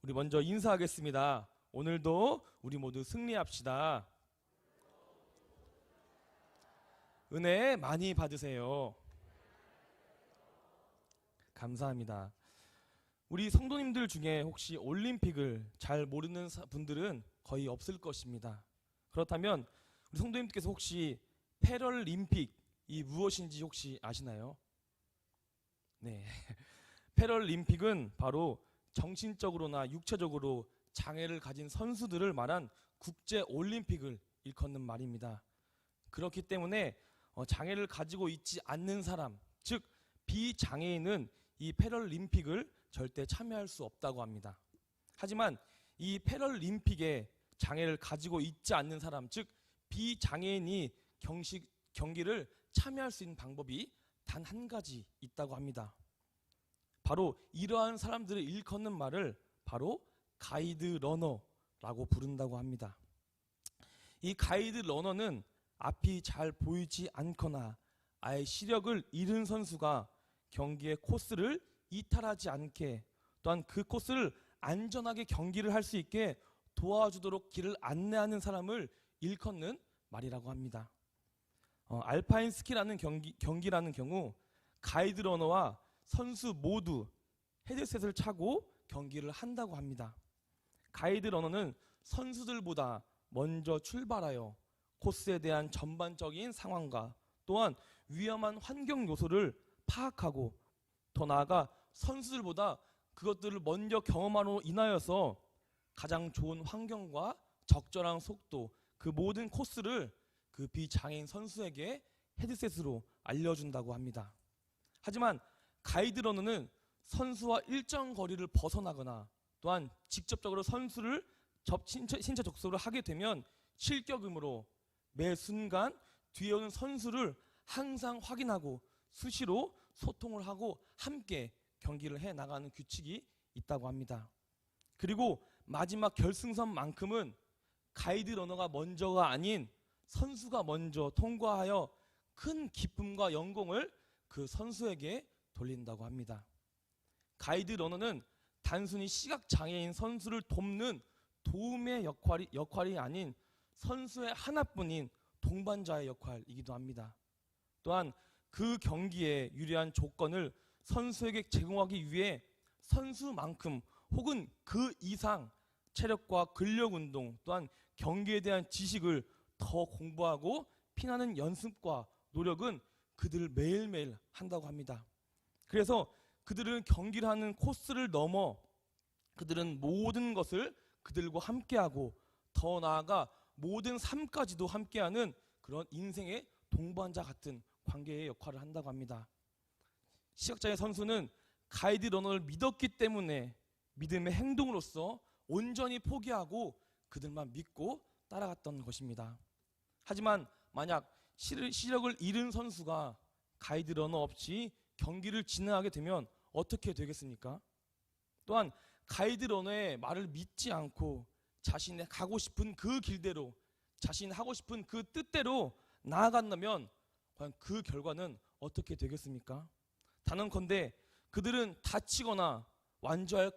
우리 먼저 인사하겠습니다. 오늘도 우리 모두 승리합시다. 은혜 많이 받으세요. 감사합니다. 우리 성도님들 중에 혹시 올림픽을 잘 모르는 분들은 거의 없을 것입니다. 그렇다면 우리 성도님께서 혹시 패럴림픽이 무엇인지 혹시 아시나요? 네. 패럴림픽은 바로 정신적으로나 육체적으로 장애를 가진 선수들을 말한 국제 올림픽을 일컫는 말입니다. 그렇기 때문에 장애를 가지고 있지 않는 사람, 즉 비장애인은 이 패럴림픽을 절대 참여할 수 없다고 합니다. 하지만 이 패럴림픽에 장애를 가지고 있지 않는 사람, 즉 비장애인이 경기를 참여할 수 있는 방법이 단 한 가지 있다고 합니다. 바로 이러한 사람들을 일컫는 말을 바로 가이드 러너라고 부른다고 합니다. 이 가이드 러너는 앞이 잘 보이지 않거나 아예 시력을 잃은 선수가 경기의 코스를 이탈하지 않게, 또한 그 코스를 안전하게 경기를 할 수 있게 도와주도록 길을 안내하는 사람을 일컫는 말이라고 합니다. 알파인 스키라는 경기라는 경우 가이드 러너와 선수 모두 헤드셋을 차고 경기를 한다고 합니다. 가이드 러너는 선수들보다 먼저 출발하여 코스에 대한 전반적인 상황과 또한 위험한 환경 요소를 파악하고, 더 나아가 선수들보다 그것들을 먼저 경험함으로 인하여서 가장 좋은 환경과 적절한 속도, 그 모든 코스를 그 비장애인 선수에게 헤드셋으로 알려준다고 합니다. 하지만 가이드 러너는 선수와 일정 거리를 벗어나거나 또한 직접적으로 선수를 신체 접촉을 하게 되면 실격음으로 매 순간 뒤에 오는 선수를 항상 확인하고 수시로 소통을 하고 함께 경기를 해나가는 규칙이 있다고 합니다. 그리고 마지막 결승선만큼은 가이드 러너가 먼저가 아닌 선수가 먼저 통과하여 큰 기쁨과 영광을 그 선수에게 돌린다고 합니다. 가이드 러너는 단순히 시각장애인 선수를 돕는 도움의 역할이 아닌 선수의 하나뿐인 동반자의 역할이기도 합니다. 또한 그 경기에 유리한 조건을 선수에게 제공하기 위해 선수만큼 혹은 그 이상 체력과 근력 운동, 또한 경기에 대한 지식을 더 공부하고 피나는 연습과 노력은 그들 매일매일 한다고 합니다. 그래서 그들은 경기를 하는 코스를 넘어 그들은 모든 것을 그들과 함께하고, 더 나아가 모든 삶까지도 함께하는 그런 인생의 동반자 같은 관계의 역할을 한다고 합니다. 시각장애 선수는 가이드 러너를 믿었기 때문에 믿음의 행동으로서 온전히 포기하고 그들만 믿고 따라갔던 것입니다. 하지만 만약 시력을 잃은 선수가 가이드 러너 없이 경기를 진행하게 되면 어떻게 되겠습니까? 또한 가이드 러너의 말을 믿지 않고 자신의 가고 싶은 그 길대로, 자신이 하고 싶은 그 뜻대로 나아간다면 과연 그 결과는 어떻게 되겠습니까? 단언컨대 그들은 다치거나 완주를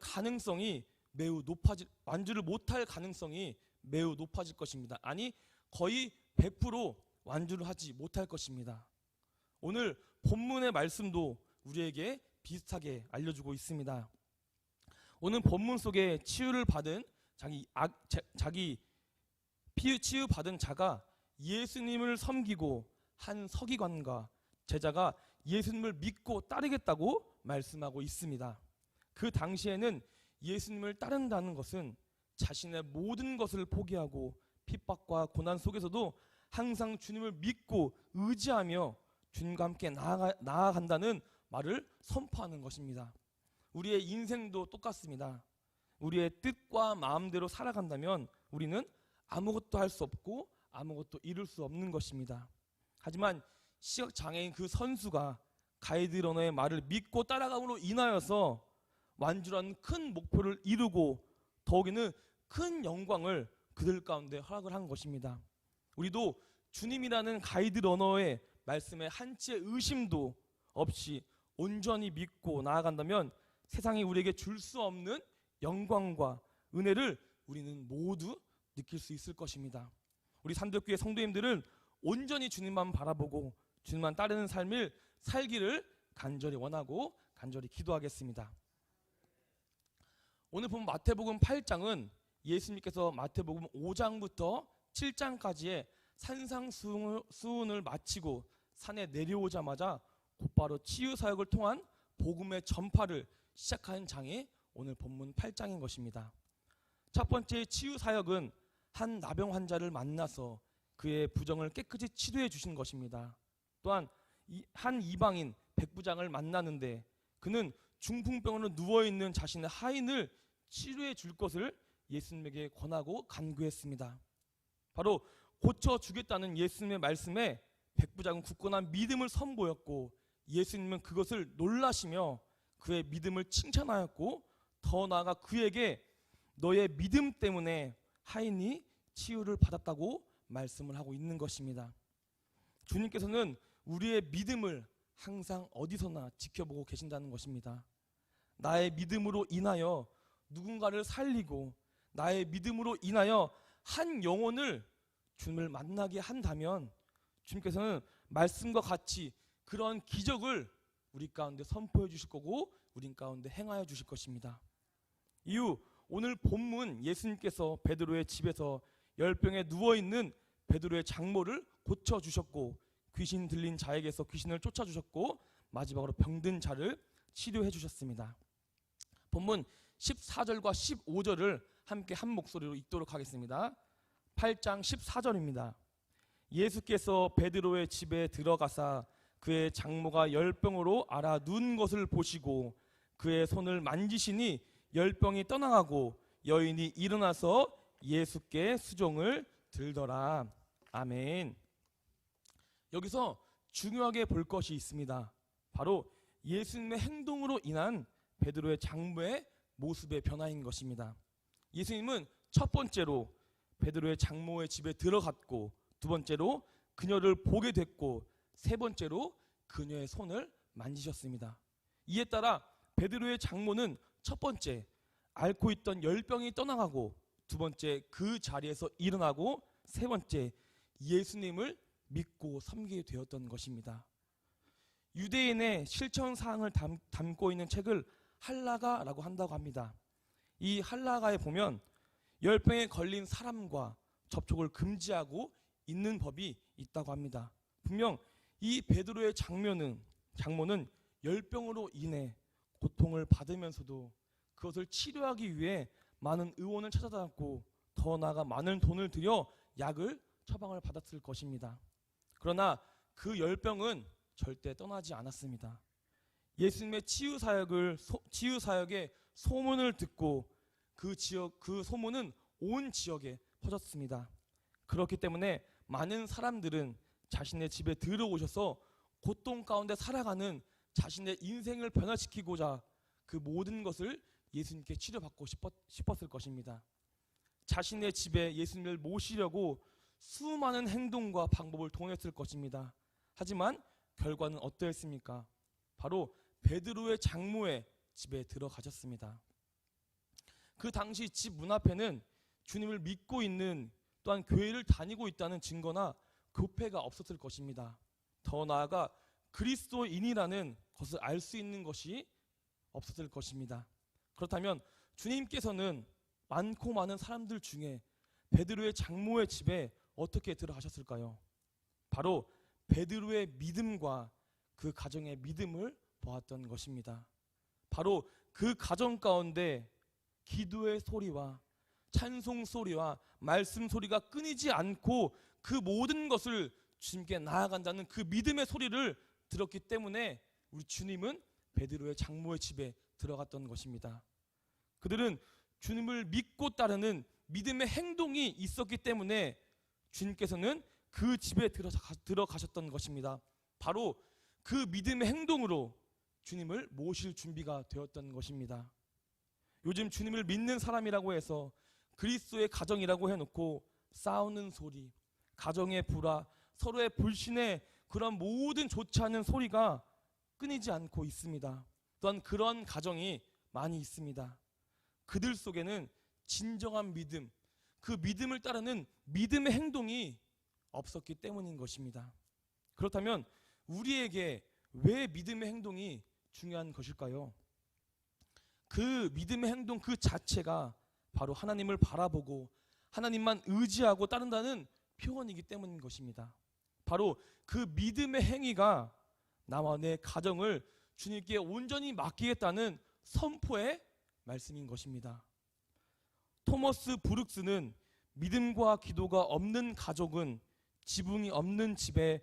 못할 가능성이 매우 높아질 것입니다. 아니, 거의 100% 완주를 하지 못할 것입니다. 오늘 본문의 말씀도 우리에게 비슷하게 알려주고 있습니다. 오늘 본문 속에 치유받은 자가 예수님을 섬기고 한 서기관과 제자가 예수님을 믿고 따르겠다고 말씀하고 있습니다. 그 당시에는 예수님을 따른다는 것은 자신의 모든 것을 포기하고 핍박과 고난 속에서도 항상 주님을 믿고 의지하며 주님과 함께 나아간다는 말을 선포하는 것입니다. 우리의 인생도 똑같습니다. 우리의 뜻과 마음대로 살아간다면 우리는 아무것도 할 수 없고 아무것도 이룰 수 없는 것입니다. 하지만 시각장애인 그 선수가 가이드 러너의 말을 믿고 따라감으로 인하여서 완주라는 큰 목표를 이루고 더욱이는 큰 영광을 그들 가운데 허락을 한 것입니다. 우리도 주님이라는 가이드 러너의 말씀에 한치의 의심도 없이 온전히 믿고 나아간다면 세상이 우리에게 줄 수 없는 영광과 은혜를 우리는 모두 느낄 수 있을 것입니다. 우리 산덕교회 성도님들은 온전히 주님만 바라보고 주님만 따르는 삶을 살기를 간절히 원하고 간절히 기도하겠습니다. 오늘 본 마태복음 8장은 예수님께서 마태복음 5장부터 7장까지의 산상수훈을 마치고 산에 내려오자마자 곧바로 치유사역을 통한 복음의 전파를 시작한 장이 오늘 본문 8장인 것입니다. 첫 번째 치유사역은 한 나병 환자를 만나서 그의 부정을 깨끗이 치료해 주신 것입니다. 또한 한 이방인 백부장을 만나는데 그는 중풍병으로 누워있는 자신의 하인을 치료해 줄 것을 예수님에게 권하고 간구했습니다. 바로 고쳐주겠다는 예수님의 말씀에 백부장은 굳건한 믿음을 선보였고 예수님은 그것을 놀라시며 그의 믿음을 칭찬하였고 더 나아가 그에게 너의 믿음 때문에 하인이 치유를 받았다고 말씀을 하고 있는 것입니다. 주님께서는 우리의 믿음을 항상 어디서나 지켜보고 계신다는 것입니다. 나의 믿음으로 인하여 누군가를 살리고 나의 믿음으로 인하여 한 영혼을 주님을 만나게 한다면 주님께서는 말씀과 같이 그런 기적을 우리 가운데 선포해 주실 거고 우리 가운데 행하여 주실 것입니다. 이후 오늘 본문 예수님께서 베드로의 집에서 열병에 누워있는 베드로의 장모를 고쳐주셨고 귀신 들린 자에게서 귀신을 쫓아주셨고 마지막으로 병든 자를 치료해 주셨습니다. 본문 14절과 15절을 함께 한 목소리로 읽도록 하겠습니다. 8장 14절입니다. 예수께서 베드로의 집에 들어가사 그의 장모가 열병으로 앓아 누운 것을 보시고 그의 손을 만지시니 열병이 떠나가고 여인이 일어나서 예수께 수종을 들더라. 아멘. 여기서 중요하게 볼 것이 있습니다. 바로 예수님의 행동으로 인한 베드로의 장모의 모습의 변화인 것입니다. 예수님은 첫 번째로 베드로의 장모의 집에 들어갔고 두 번째로 그녀를 보게 됐고 세 번째로 그녀의 손을 만지셨습니다. 이에 따라 베드로의 장모는 첫 번째 앓고 있던 열병이 떠나가고 두 번째 그 자리에서 일어나고 세 번째 예수님을 믿고 섬기게 되었던 것입니다. 유대인의 실천 사항을 담고 있는 책을 할라가라고 한다고 합니다. 이 할라가에 보면 열병에 걸린 사람과 접촉을 금지하고 있는 법이 있다고 합니다. 분명 이 베드로의 장모는 열병으로 인해 고통을 받으면서도 그것을 치료하기 위해 많은 의원을 찾아다녔고 더 나아가 많은 돈을 들여 약을 처방을 받았을 것입니다. 그러나 그 열병은 절대 떠나지 않았습니다. 예수님의 치유사역의 소문을 듣고 그 소문은 온 지역에 퍼졌습니다. 그렇기 때문에 많은 사람들은 자신의 집에 들어오셔서 고통 가운데 살아가는 자신의 인생을 변화시키고자 그 모든 것을 예수님께 치료받고 싶었을 것입니다. 자신의 집에 예수님을 모시려고 수많은 행동과 방법을 동원했을 것입니다. 하지만 결과는 어떠했습니까? 바로 베드로의 장모의 집에 들어가셨습니다. 그 당시 집 문 앞에는 주님을 믿고 있는 또한 교회를 다니고 있다는 증거나 교패가 없었을 것입니다. 더 나아가 그리스도인이라는 것을 알 수 있는 것이 없었을 것입니다. 그렇다면 주님께서는 많고 많은 사람들 중에 베드로의 장모의 집에 어떻게 들어가셨을까요? 바로 베드로의 믿음과 그 가정의 믿음을 보았던 것입니다. 바로 그 가정 가운데 기도의 소리와 찬송 소리와 말씀 소리가 끊이지 않고 그 모든 것을 주님께 나아간다는 그 믿음의 소리를 들었기 때문에 우리 주님은 베드로의 장모의 집에 들어갔던 것입니다. 그들은 주님을 믿고 따르는 믿음의 행동이 있었기 때문에 주님께서는 그 집에 들어가셨던 것입니다. 바로 그 믿음의 행동으로 주님을 모실 준비가 되었던 것입니다. 요즘 주님을 믿는 사람이라고 해서 그리스도의 가정이라고 해놓고 싸우는 소리, 가정의 불화, 서로의 불신의 그런 모든 좋지 않은 소리가 끊이지 않고 있습니다. 또한 그런 가정이 많이 있습니다. 그들 속에는 진정한 믿음, 그 믿음을 따르는 믿음의 행동이 없었기 때문인 것입니다. 그렇다면 우리에게 왜 믿음의 행동이 중요한 것일까요? 그 믿음의 행동 그 자체가 바로 하나님을 바라보고 하나님만 의지하고 따른다는 표현이기 때문인 것입니다. 바로 그 믿음의 행위가 나와 내 가정을 주님께 온전히 맡기겠다는 선포의 말씀인 것입니다. 토머스 브룩스는 믿음과 기도가 없는 가족은 지붕이 없는 집에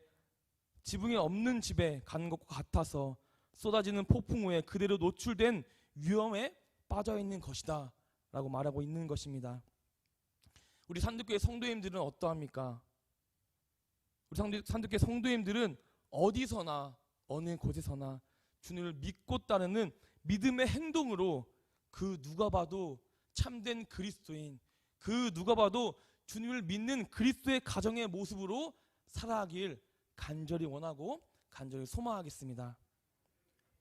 간 것과 같아서 쏟아지는 폭풍 후에 그대로 노출된 위험에 빠져 있는 것이다 라고 말하고 있는 것입니다. 우리 산득교회 성도님들은 어떠합니까? 우리 산득교회 성도님들은 어디서나 어느 곳에서나 주님을 믿고 따르는 믿음의 행동으로 그 누가 봐도 참된 그리스도인, 그 누가 봐도 주님을 믿는 그리스도의 가정의 모습으로 살아가길 간절히 원하고 간절히 소망하겠습니다.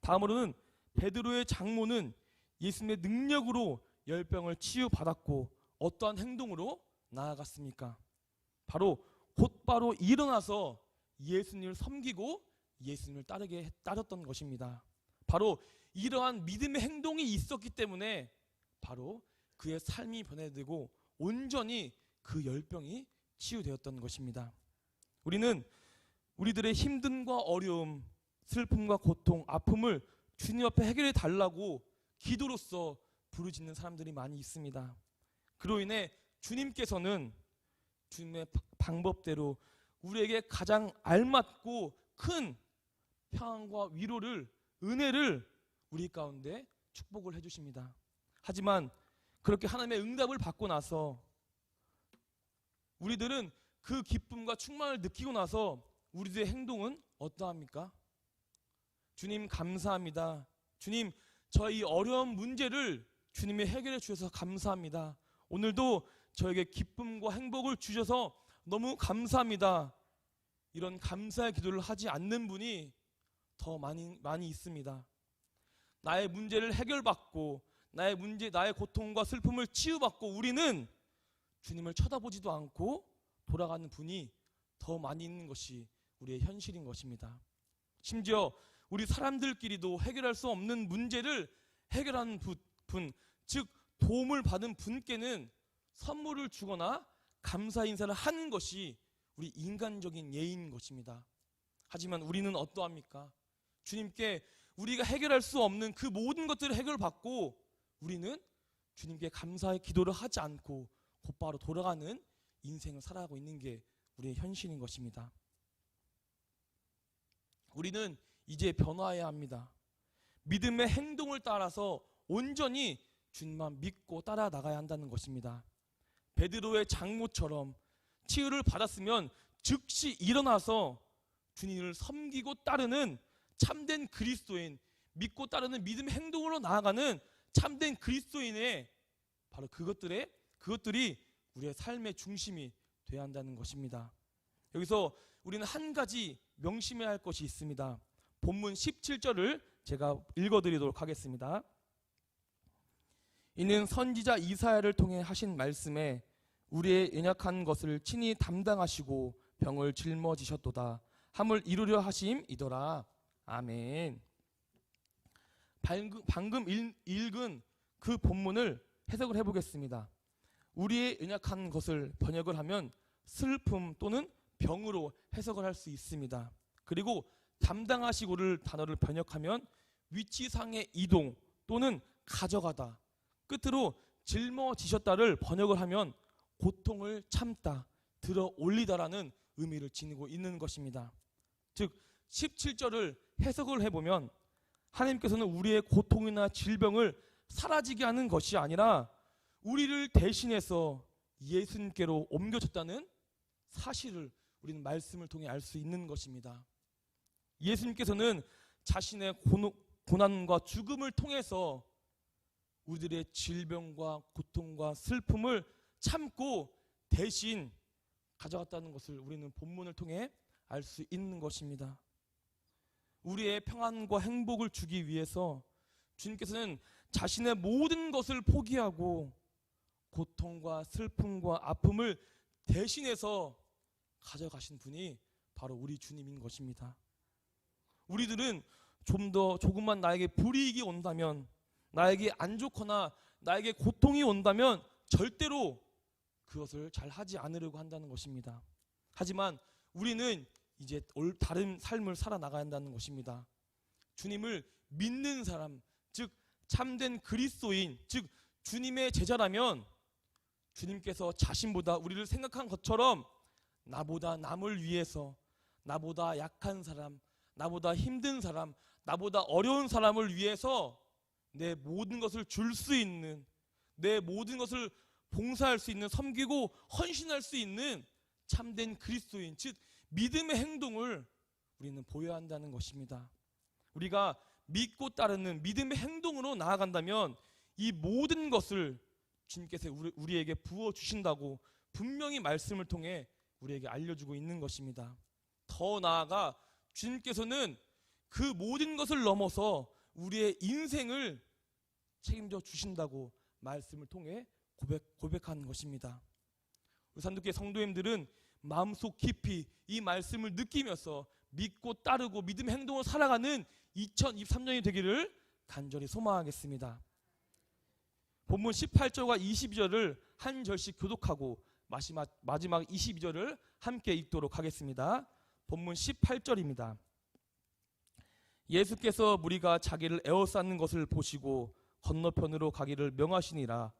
다음으로는 베드로의 장모는 예수님의 능력으로 열병을 치유받았고 어떠한 행동으로 나아갔습니까? 바로 곧바로 일어나서 예수님을 섬기고 예수님을 따랐던 것입니다. 바로 이러한 믿음의 행동이 있었기 때문에 바로 그의 삶이 변화되고 온전히 그 열병이 치유되었던 것입니다. 우리는 우리들의 힘듦과 어려움, 슬픔과 고통, 아픔을 주님 앞에 해결해 달라고 기도로써 부르짖는 사람들이 많이 있습니다. 그로 인해 주님께서는 주님의 방법대로 우리에게 가장 알맞고 큰 평안과 위로를, 은혜를 우리 가운데 축복을 해주십니다. 하지만 그렇게 하나님의 응답을 받고 나서 우리들은 그 기쁨과 충만을 느끼고 나서 우리들의 행동은 어떠합니까? 주님 감사합니다. 주님 저희 어려운 문제를 주님이 해결해 주셔서 감사합니다. 오늘도 저에게 기쁨과 행복을 주셔서 너무 감사합니다. 이런 감사의 기도를 하지 않는 분이 더 많이 있습니다. 나의 문제를 해결받고 나의 고통과 슬픔을 치유받고 우리는 주님을 쳐다보지도 않고 돌아가는 분이 더 많이 있는 것이 우리의 현실인 것입니다. 심지어 우리 사람들끼리도 해결할 수 없는 문제를 해결하는 분, 즉 도움을 받은 분께는 선물을 주거나 감사 인사를 하는 것이 우리 인간적인 예의인 것입니다. 하지만 우리는 어떠합니까? 주님께 우리가 해결할 수 없는 그 모든 것들을 해결받고 우리는 주님께 감사의 기도를 하지 않고 곧바로 돌아가는 인생을 살아가고 있는 게 우리의 현실인 것입니다. 우리는 이제 변화해야 합니다. 믿음의 행동을 따라서 온전히 주님만 믿고 따라 나가야 한다는 것입니다. 베드로의 장모처럼 치유를 받았으면 즉시 일어나서 주님을 섬기고 따르는 참된 그리스도인, 믿고 따르는 믿음의 행동으로 나아가는 참된 그리스도인의 바로 그것들이 우리의 삶의 중심이 되어야 한다는 것입니다. 여기서 우리는 한 가지 명심해야 할 것이 있습니다. 본문 17절을 제가 읽어드리도록 하겠습니다. 이는 선지자 이사야를 통해 하신 말씀에 우리의 연약한 것을 친히 담당하시고 병을 짊어지셨도다 함을 이루려 하심이더라. 아멘. 방금 읽은 그 본문을 해석을 해보겠습니다. 우리의 연약한 것을 번역을 하면 슬픔 또는 병으로 해석을 할 수 있습니다. 그리고 담당하시고를 단어를 번역하면 위치상의 이동 또는 가져가다, 끝으로 짊어지셨다를 번역을 하면 고통을 참다, 들어 올리다라는 의미를 지니고 있는 것입니다. 즉 17절을 해석을 해보면 하나님께서는 우리의 고통이나 질병을 사라지게 하는 것이 아니라 우리를 대신해서 예수님께로 옮겨졌다는 사실을 우리는 말씀을 통해 알 수 있는 것입니다. 예수님께서는 자신의 고난과 죽음을 통해서 우리들의 질병과 고통과 슬픔을 참고 대신 가져갔다는 것을 우리는 본문을 통해 알 수 있는 것입니다. 우리의 평안과 행복을 주기 위해서 주님께서는 자신의 모든 것을 포기하고 고통과 슬픔과 아픔을 대신해서 가져가신 분이 바로 우리 주님인 것입니다. 우리들은 조금만 나에게 불이익이 온다면, 나에게 안 좋거나 나에게 고통이 온다면 절대로 그것을 잘 하지 않으려고 한다는 것입니다. 하지만 우리는 이제 다른 삶을 살아나가야 한다는 것입니다. 주님을 믿는 사람, 즉 참된 그리스도인, 즉 주님의 제자라면 주님께서 자신보다 우리를 생각한 것처럼 나보다 남을 위해서, 나보다 약한 사람, 나보다 힘든 사람, 나보다 어려운 사람을 위해서 내 모든 것을 줄 수 있는, 내 모든 것을 봉사할 수 있는, 섬기고 헌신할 수 있는 참된 그리스도인, 즉 믿음의 행동을 우리는 보여야 한다는 것입니다. 우리가 믿고 따르는 믿음의 행동으로 나아간다면 이 모든 것을 주님께서 우리에게 부어주신다고 분명히 말씀을 통해 우리에게 알려주고 있는 것입니다. 더 나아가 주님께서는 그 모든 것을 넘어서 우리의 인생을 책임져 주신다고 말씀을 통해 고백하는 것입니다. 우리 산도교회 성도님들은 마음속 깊이 이 말씀을 느끼면서 믿고 따르고 믿음의 행동을 살아가는 2023년이 되기를 간절히 소망하겠습니다. 본문 18절과 22절을 한 절씩 교독하고 마지막 22절을 함께 읽도록 하겠습니다. 본문 18절입니다. 예수께서 무리가 자기를 에워싸는 것을 보시고 건너편으로 가기를 명하시니라.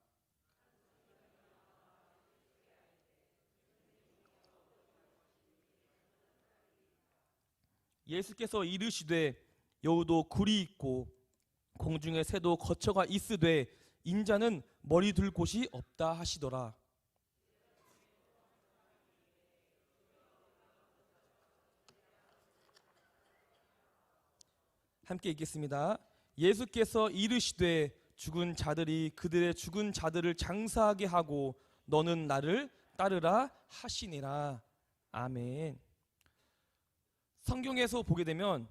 예수께서 이르시되 여우도 굴이 있고 공중의 새도 거처가 있으되 인자는 머리 둘 곳이 없다 하시더라. 함께 읽겠습니다. 예수께서 이르시되 죽은 자들이 그들의 죽은 자들을 장사하게 하고 너는 나를 따르라 하시니라. 아멘. 성경에서 보게 되면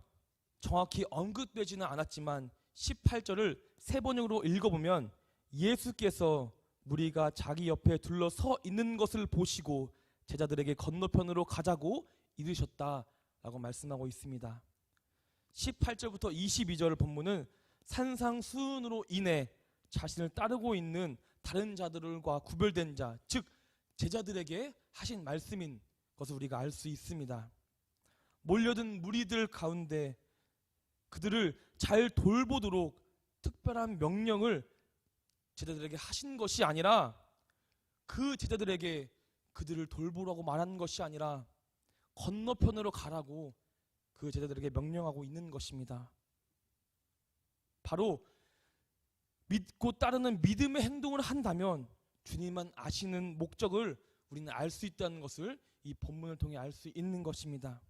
정확히 언급되지는 않았지만 18절을 세 번역으로 읽어보면 예수께서 무리가 자기 옆에 둘러서 있는 것을 보시고 제자들에게 건너편으로 가자고 이르셨다라고 말씀하고 있습니다. 18절부터 22절 본문은 산상수훈으로 인해 자신을 따르고 있는 다른 자들과 구별된 자, 즉 제자들에게 하신 말씀인 것을 우리가 알 수 있습니다. 몰려든 무리들 가운데 그들을 잘 돌보도록 특별한 명령을 제자들에게 하신 것이 아니라, 그 제자들에게 그들을 돌보라고 말한 것이 아니라 건너편으로 가라고 그 제자들에게 명령하고 있는 것입니다. 바로 믿고 따르는 믿음의 행동을 한다면 주님만 아시는 목적을 우리는 알 수 있다는 것을 이 본문을 통해 알 수 있는 것입니다.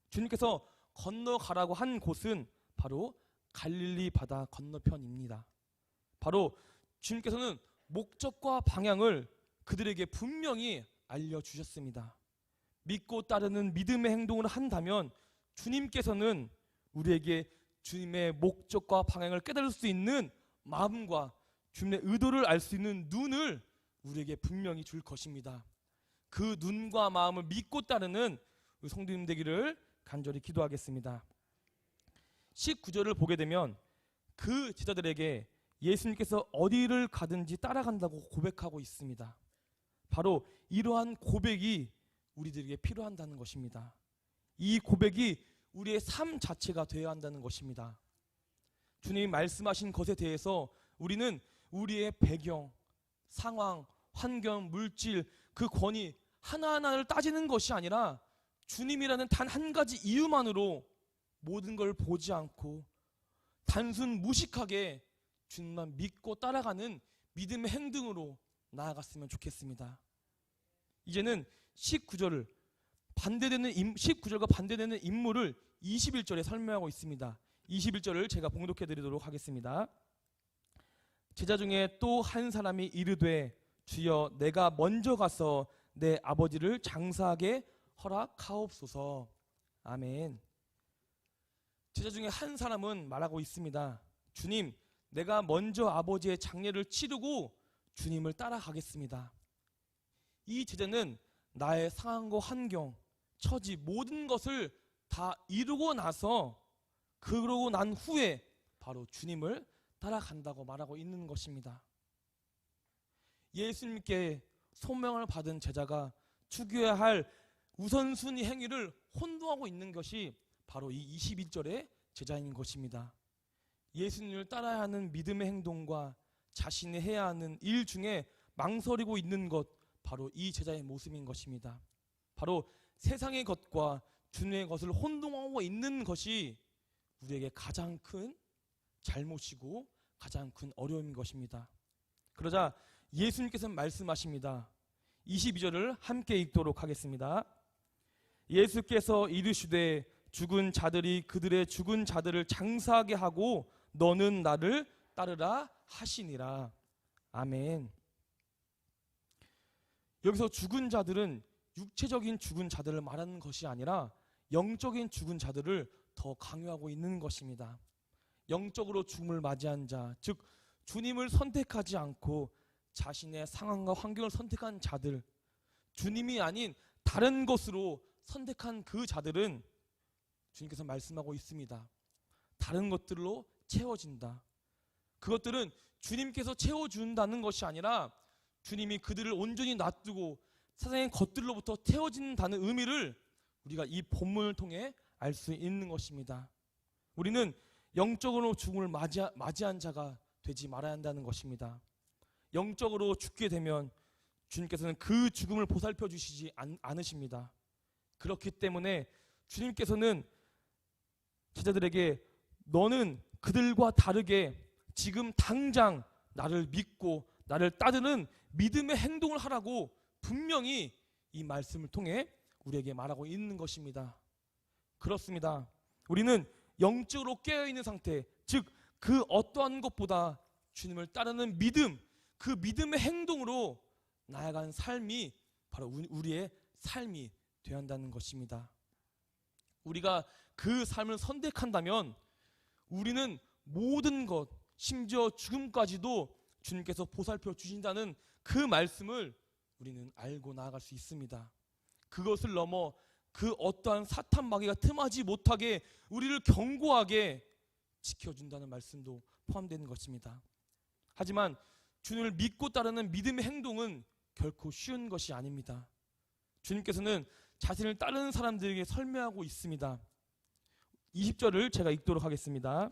주님께서 건너가라고 한 곳은 바로 갈릴리 바다 건너편입니다. 바로 주님께서는 목적과 방향을 그들에게 분명히 알려주셨습니다. 믿고 따르는 믿음의 행동을 한다면 주님께서는 우리에게 주님의 목적과 방향을 깨달을 수 있는 마음과 주님의 의도를 알 수 있는 눈을 우리에게 분명히 줄 것입니다. 그 눈과 마음을 믿고 따르는 우리 성도님 되기를 간절히 기도하겠습니다. 19절을 보게 되면 그 제자들에게 예수님께서 어디를 가든지 따라간다고 고백하고 있습니다. 바로 이러한 고백이 우리들에게 필요한다는 것입니다. 이 고백이 우리의 삶 자체가 되어야 한다는 것입니다. 주님이 말씀하신 것에 대해서 우리는 우리의 배경, 상황, 환경, 물질, 그 권위 하나하나를 따지는 것이 아니라 주님이라는 단 한 가지 이유만으로 모든 걸 보지 않고 단순 무식하게 주님만 믿고 따라가는 믿음의 행동으로 나아갔으면 좋겠습니다. 이제는 19절과 반대되는 인물을 21절에 설명하고 있습니다. 21절을 제가 봉독해 드리도록 하겠습니다. 제자 중에 또 한 사람이 이르되 주여 내가 먼저 가서 내 아버지를 장사하게 허락하옵소서. 아멘. 제자 중에 한 사람은 말하고 있습니다. 주님, 내가 먼저 아버지의 장례를 치르고 주님을 따라가겠습니다. 이 제자는 나의 상황과 환경, 처지 모든 것을 다 이루고 나서 그러고 난 후에 바로 주님을 따라간다고 말하고 있는 것입니다. 예수님께 소명을 받은 제자가 추구해야 할 우선순위 행위를 혼동하고 있는 것이 바로 이 21절의 제자인 것입니다. 예수님을 따라야 하는 믿음의 행동과 자신이 해야 하는 일 중에 망설이고 있는 것, 바로 이 제자의 모습인 것입니다. 바로 세상의 것과 주님의 것을 혼동하고 있는 것이 우리에게 가장 큰 잘못이고 가장 큰 어려움인 것입니다. 그러자 예수님께서 말씀하십니다. 22절을 함께 읽도록 하겠습니다. 예수께서 이르시되 죽은 자들이 그들의 죽은 자들을 장사하게 하고 너는 나를 따르라 하시니라. 아멘. 여기서 죽은 자들은 육체적인 죽은 자들을 말하는 것이 아니라 영적인 죽은 자들을 더 강요하고 있는 것입니다. 영적으로 죽음을 맞이한 자, 즉 주님을 선택하지 않고 자신의 상황과 환경을 선택한 자들, 주님이 아닌 다른 것으로 선택한 그 자들은 주님께서 말씀하고 있습니다. 다른 것들로 채워진다. 그것들은 주님께서 채워준다는 것이 아니라 주님이 그들을 온전히 놔두고 세상의 것들로부터 태워진다는 의미를 우리가 이 본문을 통해 알 수 있는 것입니다. 우리는 영적으로 죽음을 맞이한 자가 되지 말아야 한다는 것입니다. 영적으로 죽게 되면 주님께서는 그 죽음을 보살펴 주시지 않으십니다. 그렇기 때문에 주님께서는 제자들에게 너는 그들과 다르게 지금 당장 나를 믿고 나를 따르는 믿음의 행동을 하라고 분명히 이 말씀을 통해 우리에게 말하고 있는 것입니다. 그렇습니다. 우리는 영적으로 깨어있는 상태, 즉 그 어떠한 것보다 주님을 따르는 믿음, 그 믿음의 행동으로 나아가는 삶이 바로 우리의 삶이 되어야 한다는 것입니다. 우리가 그 삶을 선택한다면 우리는 모든 것, 심지어 죽음까지도 주님께서 보살펴 주신다는 그 말씀을 우리는 알고 나아갈 수 있습니다. 그것을 넘어 그 어떠한 사탄 마귀가 틈하지 못하게 우리를 견고하게 지켜준다는 말씀도 포함되는 것입니다. 하지만 주님을 믿고 따르는 믿음의 행동은 결코 쉬운 것이 아닙니다. 주님께서는 자신을 따르는 사람들에게 설명하고 있습니다. 20절을 제가 읽도록 하겠습니다.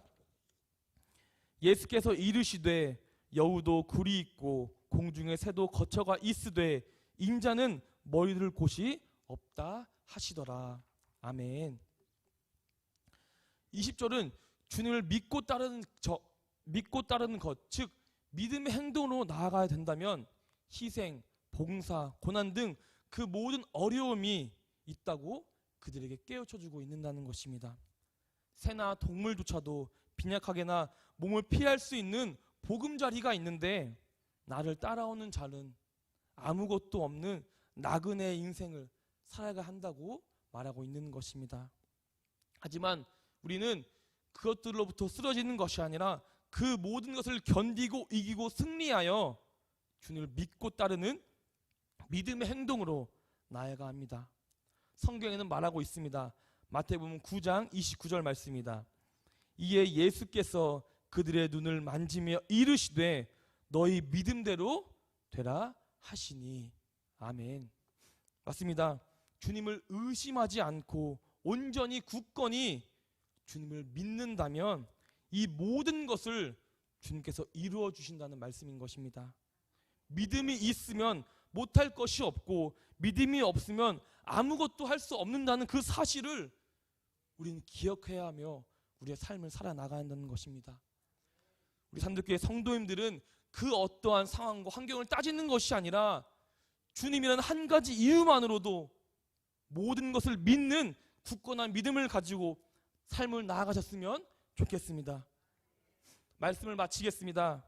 예수께서 이르시되 여우도 굴이 있고 공중에 새도 거처가 있으되 인자는 머리 둘 곳이 없다 하시더라. 아멘. 20절은 주님을 믿고 따르는 것, 즉 믿음의 행동으로 나아가야 된다면 희생, 봉사, 고난 등 그 모든 어려움이 있다고 그들에게 깨우쳐 주고 있는다는 것입니다. 새나 동물조차도 빈약하게나 몸을 피할 수 있는 보금자리가 있는데 나를 따라오는 자는 아무것도 없는 나그네의 인생을 살아가야 한다고 말하고 있는 것입니다. 하지만 우리는 그것들로부터 쓰러지는 것이 아니라 그 모든 것을 견디고 이기고 승리하여 주님을 믿고 따르는 믿음의 행동으로 나아가야 합니다. 성경에는 말하고 있습니다. 마태복음 9장 29절 말씀입니다. 이에 예수께서 그들의 눈을 만지며 이르시되 너희 믿음대로 되라 하시니. 아멘. 맞습니다. 주님을 의심하지 않고 온전히 굳건히 주님을 믿는다면 이 모든 것을 주님께서 이루어 주신다는 말씀인 것입니다. 믿음이 있으면 못할 것이 없고 믿음이 없으면 아무것도 할 수 없는다는 그 사실을 우리는 기억해야 하며 우리의 삶을 살아나가야 한다는 것입니다. 우리 산들교회 성도님들은 그 어떠한 상황과 환경을 따지는 것이 아니라 주님이라는 한 가지 이유만으로도 모든 것을 믿는 굳건한 믿음을 가지고 삶을 나아가셨으면 좋겠습니다. 말씀을 마치겠습니다.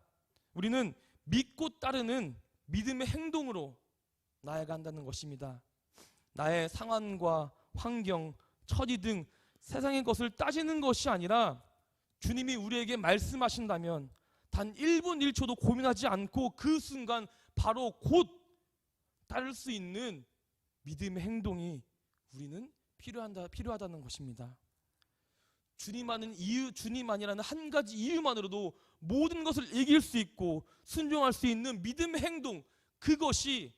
우리는 믿고 따르는 믿음의 행동으로 나아간다는 것입니다. 나의 상황과 환경, 처지 등 세상의 것을 따지는 것이 아니라 주님이 우리에게 말씀하신다면 단 1분 1초도 고민하지 않고 그 순간 바로 곧 따를 수 있는 믿음의 행동이 우리는 필요하다는 것입니다. 주님만이라는 한 가지 이유만으로도 모든 것을 이길 수 있고 순종할 수 있는 믿음의 행동, 그것이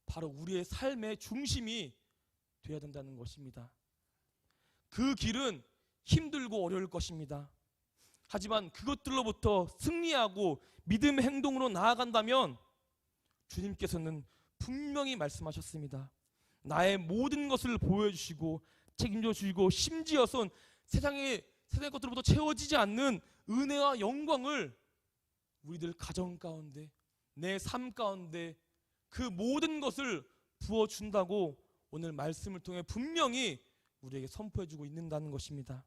바로 우리의 삶의 중심이 되어야 된다는 것입니다. 그 길은 힘들고 어려울 것입니다. 하지만 그것들로부터 승리하고 믿음의 행동으로 나아간다면 주님께서는 분명히 말씀하셨습니다. 나의 모든 것을 보여주시고 책임져 주시고 심지어선 세상의 것들로부터 채워지지 않는 은혜와 영광을 우리들 가정 가운데, 내 삶 가운데 그 모든 것을 부어준다고 오늘 말씀을 통해 분명히 우리에게 선포해주고 있는다는 것입니다.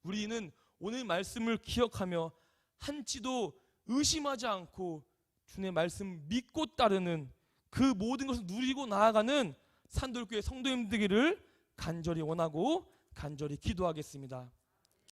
우리는 오늘 말씀을 기억하며 한치도 의심하지 않고 주님의 말씀 믿고 따르는 그 모든 것을 누리고 나아가는 산돌교회 성도님 되기를 간절히 원하고 간절히 기도하겠습니다.